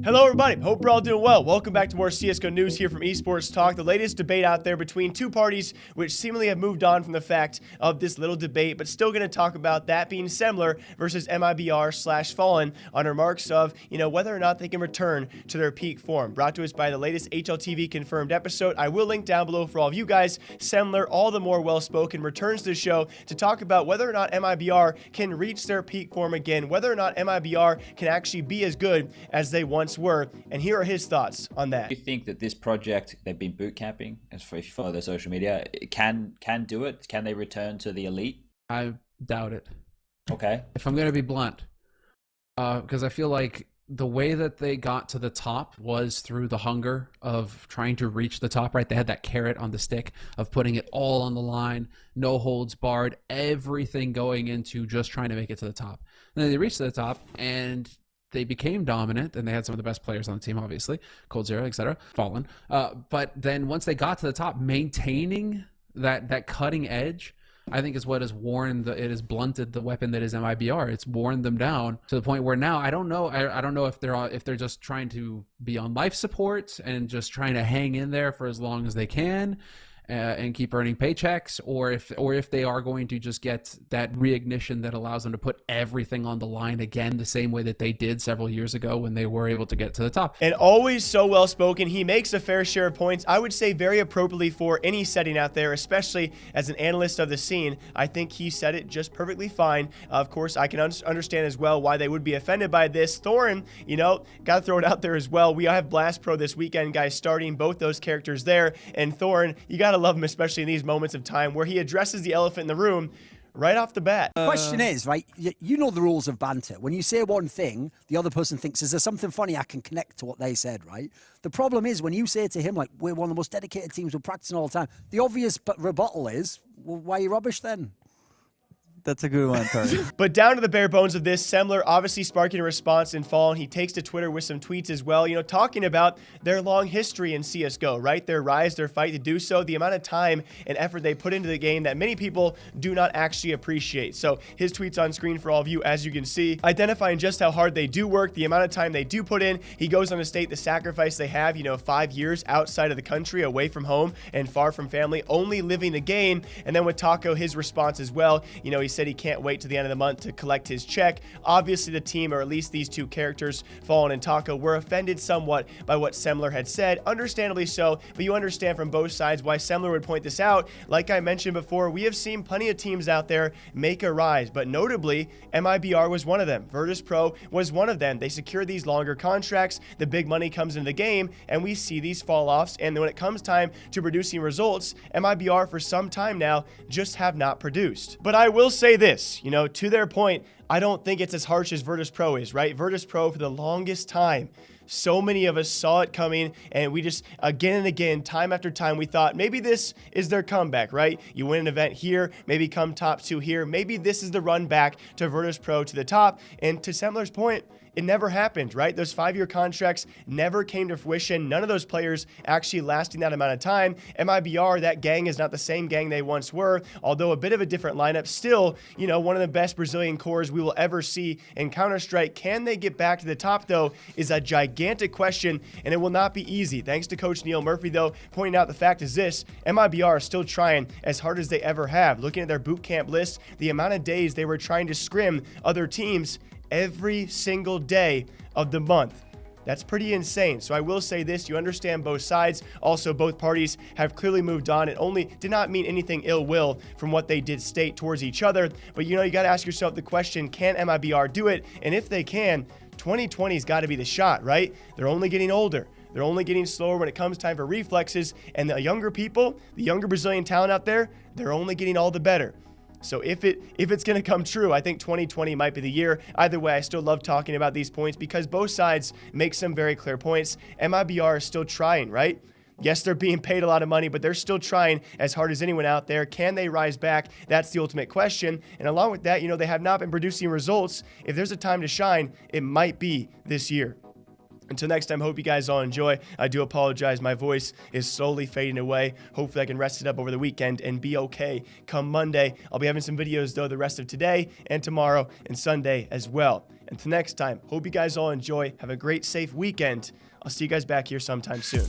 Hello everybody, hope we're all doing well. Welcome back to more CSGO news here from Esports Talk. The latest debate out there between two parties which seemingly have moved on from the fact of this little debate, but still going to talk about that being Semmler versus MiBR/Fallen on remarks of, whether or not they can return to their peak form. Brought to us by the latest HLTV confirmed episode. I will link down below for all of you guys. Semmler, all the more well-spoken, returns to the show to talk about whether or not MiBR can reach their peak form again, whether or not MiBR can actually be as good as they once were, and here are his thoughts on that. Do you think that this project, they've been boot camping, if you follow their social media, can do it? Can they return to the elite? I doubt it. Okay. If I'm going to be blunt, because I feel like the way that they got to the top was through the hunger of trying to reach the top, right? They had that carrot on the stick of putting it all on the line, no holds barred, everything going into just trying to make it to the top. And then they reached the top and they became dominant, and they had some of the best players on the team, obviously, Cold0, etc., Fallen. But then once they got to the top, maintaining that cutting edge, I think is what has it has blunted the weapon that is MiBR. It's worn them down to the point where now I don't know if they're just trying to be on life support and just trying to hang in there for as long as they can. And keep earning paychecks, or if they are going to just get that reignition that allows them to put everything on the line again, the same way that they did several years ago when they were able to get to the top. And always so well spoken. He makes a fair share of points, I would say very appropriately for any setting out there, especially as an analyst of the scene. I think he said it just perfectly fine. Of course, I can understand as well why they would be offended by this. Thorin, gotta throw it out there as well. We have Blast Pro this weekend, guys, starting both those characters there. And Thorin, you gotta love him, especially in these moments of time where he addresses the elephant in the room right off the bat. The question is, right, you know the rules of banter. When you say one thing, the other person thinks, is there something funny I can connect to what they said, right? The problem is when you say to him, like, we're one of the most dedicated teams, we're practicing all the time, the obvious rebuttal is, well, why are you rubbish then? That's a good one, Tori. But down to the bare bones of this, Semmler obviously sparking a response in Fallen. He takes to Twitter with some tweets as well, talking about their long history in CSGO, right? Their rise, their fight to do so, the amount of time and effort they put into the game that many people do not actually appreciate. So his tweets on screen for all of you, as you can see, identifying just how hard they do work, the amount of time they do put in. He goes on to state the sacrifice they have, 5 years outside of the country, away from home and far from family, only living the game. And then with Taco, his response as well, he said he can't wait to the end of the month to collect his check. Obviously, the team, or at least these two characters, Fallen and Taco, were offended somewhat by what Semmler had said. Understandably so, but you understand from both sides why Semmler would point this out. Like I mentioned before, we have seen plenty of teams out there make a rise, but notably, MiBR was one of them. Virtus Pro was one of them. They secure these longer contracts, the big money comes into the game, and we see these fall-offs, and when it comes time to producing results, MiBR for some time now just have not produced. But I will say this, to their point, I don't think it's as harsh as Virtus Pro is, right? Virtus Pro, for the longest time, so many of us saw it coming, and we just, again and again, time after time, we thought maybe this is their comeback, right? You win an event here, maybe come top 2 here, maybe this is the run back to Virtus Pro to the top. And to Semmler's point, it never happened, right? Those 5-year contracts never came to fruition. None of those players actually lasting that amount of time. MiBR, that gang is not the same gang they once were, although a bit of a different lineup. Still, one of the best Brazilian cores we will ever see in Counter-Strike. Can they get back to the top, though, is a gigantic question, and it will not be easy. Thanks to Coach Neil Murphy, though, pointing out the fact is this, MiBR is still trying as hard as they ever have. Looking at their boot camp list, the amount of days they were trying to scrim other teams every single day of the month. That's pretty insane. So I will say this, you understand both sides. Also, both parties have clearly moved on. It only did not mean anything ill will from what they did state towards each other. But you got to ask yourself the question, can MiBR do it? And if they can, 2020's got to be the shot, right? They're only getting older. They're only getting slower when it comes time for reflexes. And the younger people, the younger Brazilian talent out there, they're only getting all the better. So if it's going to come true, I think 2020 might be the year. Either way, I still love talking about these points because both sides make some very clear points. MiBR is still trying, right? Yes, they're being paid a lot of money, but they're still trying as hard as anyone out there. Can they rise back? That's the ultimate question. And along with that, they have not been producing results. If there's a time to shine, it might be this year. Until next time, hope you guys all enjoy. I do apologize. My voice is slowly fading away. Hopefully I can rest it up over the weekend and be okay come Monday. I'll be having some videos, though, the rest of today and tomorrow and Sunday as well. Until next time, hope you guys all enjoy. Have a great, safe weekend. I'll see you guys back here sometime soon.